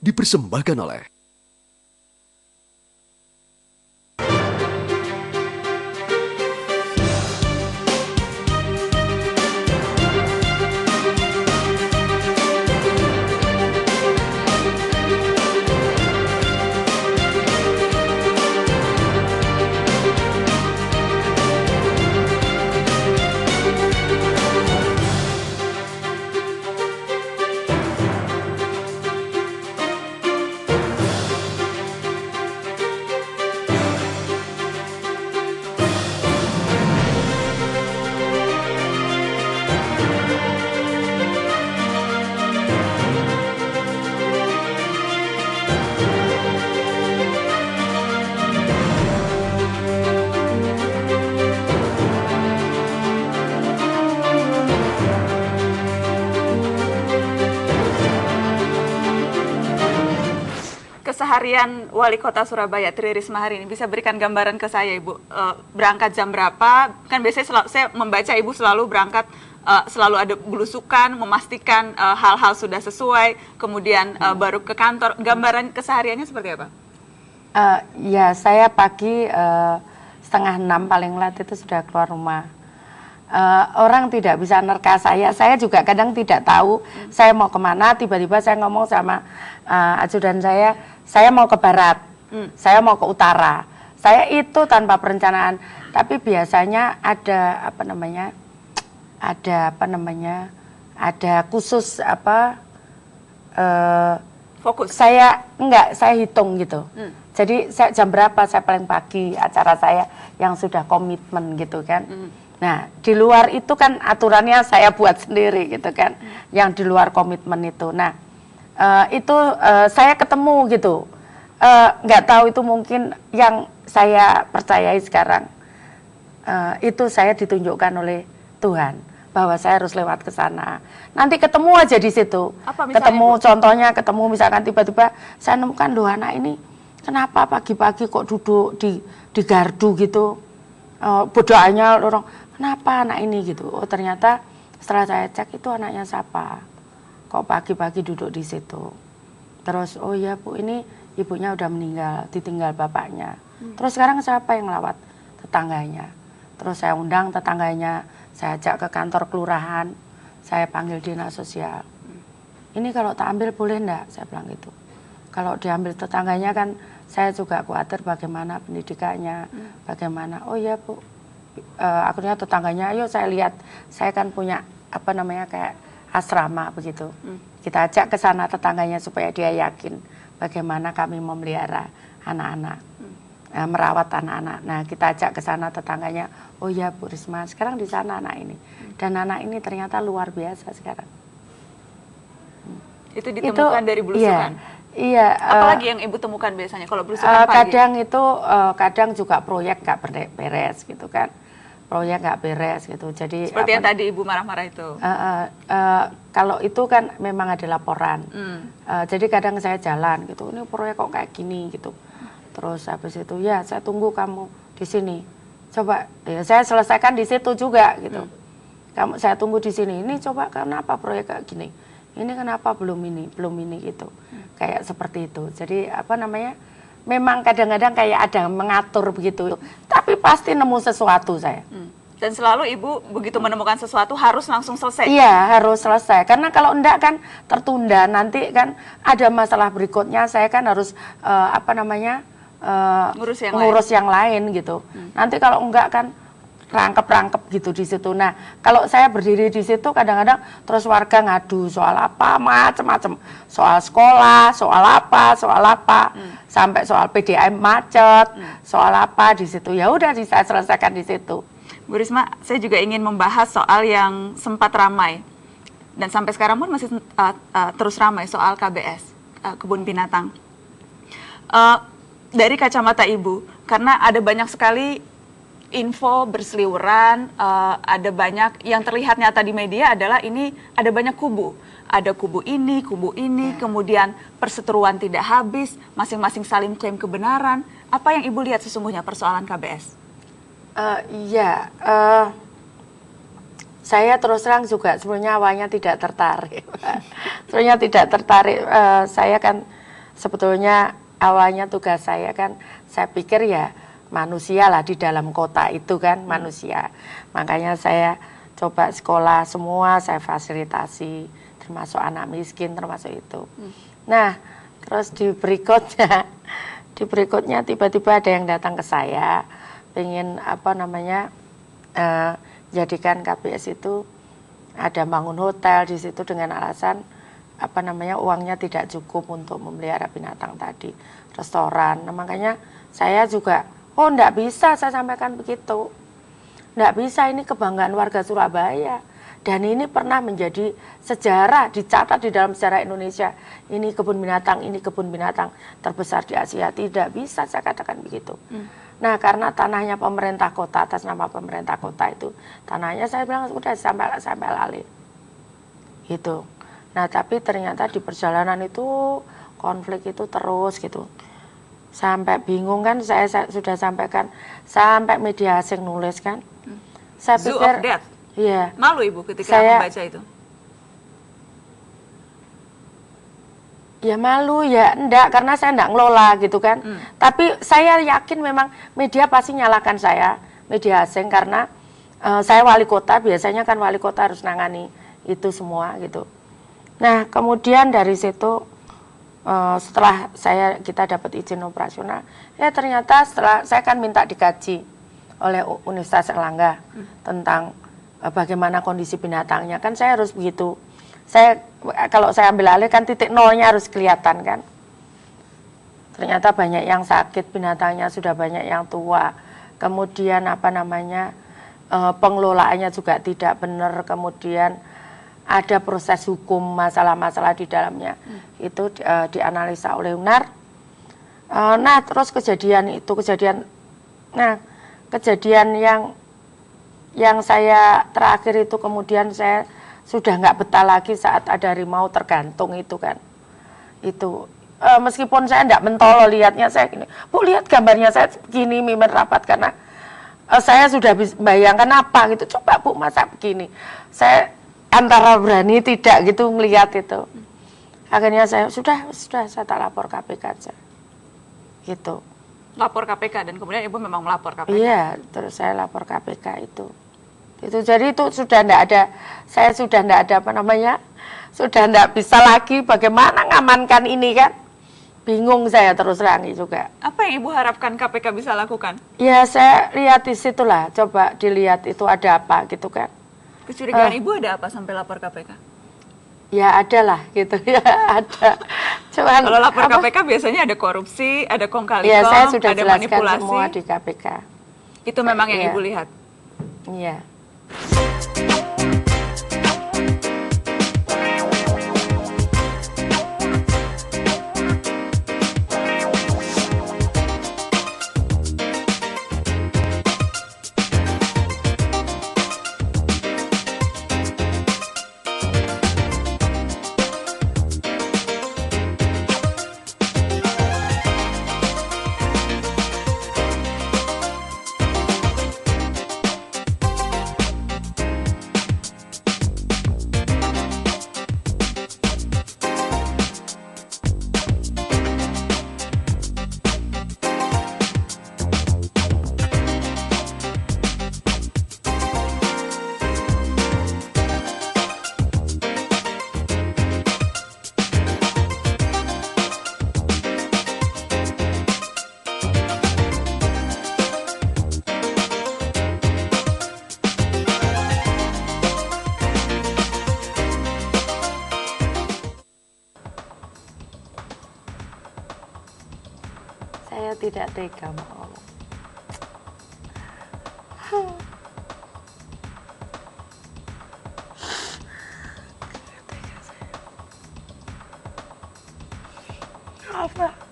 dipersembahkan oleh keseharian Wali Kota Surabaya Tri Risma hari ini. Bisa berikan gambaran ke saya, Ibu, berangkat jam berapa? Kan biasanya saya membaca Ibu selalu berangkat, selalu ada belusukan, memastikan hal-hal sudah sesuai, kemudian baru ke kantor. Gambaran kesehariannya seperti apa? Ya, saya pagi 5:30 paling lat itu sudah keluar rumah. Orang tidak bisa nerka saya juga kadang tidak tahu saya mau kemana. Tiba-tiba saya ngomong sama ajudan saya mau ke barat, saya mau ke utara. Saya itu tanpa perencanaan, tapi biasanya ada ada khusus Fokus. Saya hitung gitu. Jadi jam berapa saya paling pagi acara saya yang sudah komitmen gitu kan. Nah, di luar itu kan aturannya saya buat sendiri gitu kan, yang di luar komitmen itu. Nah, itu saya ketemu gitu, nggak tahu itu mungkin yang saya percayai sekarang, itu saya ditunjukkan oleh Tuhan bahwa saya harus lewat ke sana. Nanti ketemu aja di situ. Ketemu, contohnya ketemu misalkan tiba-tiba saya nemukan, loh anak ini kenapa pagi-pagi kok duduk di gardu gitu, bodohnya orang. Kenapa anak ini gitu? Oh ternyata setelah saya cek itu anaknya siapa? Kok pagi-pagi duduk di situ? Terus oh ya Bu, ini ibunya udah meninggal, ditinggal bapaknya. Terus sekarang siapa yang lawat? Tetangganya. Terus saya undang tetangganya, saya ajak ke kantor kelurahan, saya panggil dinas sosial. Ini kalau tak ambil boleh enggak? Saya bilang gitu. Kalau diambil tetangganya kan saya juga khawatir bagaimana pendidikannya, bagaimana. Oh ya Bu. Akhirnya tetangganya, ayo saya lihat, saya kan punya kayak asrama begitu. Kita ajak ke sana tetangganya supaya dia yakin bagaimana kami memelihara anak-anak, merawat anak-anak. Nah kita ajak ke sana tetangganya, oh ya Bu Risma, sekarang di sana anak ini, dan anak ini ternyata luar biasa sekarang. Itu ditemukan dari belusukan. Iya. Apalagi yang Ibu temukan biasanya kalau belusukan pagi? Kadang juga proyek nggak beres gitu kan. Proyek nggak beres gitu. Jadi seperti yang tadi Ibu marah-marah itu. Kalau itu kan memang ada laporan. Jadi kadang saya jalan gitu, ini proyek kok kayak gini gitu. Terus habis itu ya saya tunggu kamu di sini. Coba ya saya selesaikan di situ juga gitu. Saya tunggu di sini. Ini coba kenapa proyek kayak gini? Ini kenapa belum ini gitu. Kayak seperti itu. Jadi memang kadang-kadang kayak ada mengatur begitu, tapi pasti nemu sesuatu saya. Dan selalu Ibu begitu menemukan sesuatu harus langsung selesai? Iya, harus selesai. Karena kalau enggak kan tertunda, nanti kan ada masalah berikutnya, saya kan harus ngurus yang lain gitu. Nanti kalau enggak kan rangkep gitu di situ. Nah, kalau saya berdiri di situ kadang-kadang terus warga ngadu soal apa, macam-macam. Soal sekolah, soal apa, sampai soal PDAM macet, soal apa di situ. Ya udah saya selesaikan di situ. Bu Risma, saya juga ingin membahas soal yang sempat ramai dan sampai sekarang pun masih terus ramai soal KBS, kebun binatang. Dari kacamata Ibu, karena ada banyak sekali info berseliweran, ada banyak yang terlihat nyata di media adalah ini ada banyak kubu. Ada kubu ini, kemudian perseteruan tidak habis, masing-masing saling klaim kebenaran. Apa yang Ibu lihat sesungguhnya persoalan KBS? Saya terus terang juga sebenarnya awalnya tidak tertarik. Saya kan sebetulnya awalnya tugas saya kan, saya pikir ya manusia lah di dalam kota itu kan manusia. Makanya saya coba sekolah semua, saya fasilitasi, termasuk anak miskin, termasuk itu. Nah, terus di berikutnya tiba-tiba ada yang datang ke saya, pengen jadikan KBS itu ada bangun hotel di situ dengan alasan uangnya tidak cukup untuk memelihara binatang tadi, restoran. Nah, makanya saya juga, enggak bisa saya sampaikan begitu. Enggak bisa, ini kebanggaan warga Surabaya. Dan ini pernah menjadi sejarah, dicatat di dalam sejarah Indonesia. Ini kebun binatang terbesar di Asia. Tidak bisa saya katakan begitu. Nah, karena tanahnya pemerintah kota, atas nama pemerintah kota itu, tanahnya saya bilang udah sampai alih. Gitu. Nah, tapi ternyata di perjalanan itu konflik itu terus gitu. Sampai bingung kan, saya sudah sampaikan, sampai media asing nulis kan. Saya Zoo pikir, of Death. Iya. Malu Ibu ketika membaca itu? Ya malu, ya enggak, karena saya enggak ngelola gitu kan. Tapi saya yakin memang media pasti nyalakan saya, media asing, karena saya wali kota, biasanya kan wali kota harus nangani itu semua gitu. Nah, kemudian dari situ setelah kita dapat izin operasional, ya ternyata setelah saya kan minta dikaji oleh Universitas Erlangga tentang bagaimana kondisi binatangnya, kan saya harus begitu. Kalau saya ambil alih kan titik nolnya harus kelihatan kan. Ternyata banyak yang sakit binatangnya, sudah banyak yang tua. Kemudian pengelolaannya juga tidak benar, kemudian ada proses hukum, masalah-masalah di dalamnya. Itu dianalisa oleh UNAR. Nah, terus kejadian yang saya terakhir itu, kemudian saya sudah nggak betah lagi saat ada harimau tergantung itu kan. Itu meskipun saya nggak mentolo lihatnya, saya gini, Bu lihat gambarnya saya begini, mimin rapat, karena saya sudah bayangkan apa gitu. Coba Bu masa begini, saya antara berani tidak gitu melihat itu. Akhirnya saya sudah saya tak lapor KPK aja gitu. Lapor KPK, dan kemudian Ibu memang melapor KPK? Iya, terus saya lapor KPK itu. Jadi itu sudah enggak ada, saya sudah enggak ada sudah enggak bisa lagi bagaimana ngamankan ini kan. Bingung saya terus terang juga. Apa yang Ibu harapkan KPK bisa lakukan? Ya saya lihat di situlah, coba dilihat itu ada apa gitu kan. Kecurigaan Ibu ada apa sampai lapor KPK? Ya ada lah gitu ya, ada. Cuman, kalau lapor KPK biasanya ada korupsi, ada kong kali ya, kong, saya sudah ada jelaskan manipulasi. semua di KPK. Itu memang yang Ya. Ibu lihat? Iya. Saya tidak tega mau. Maaf, Pak.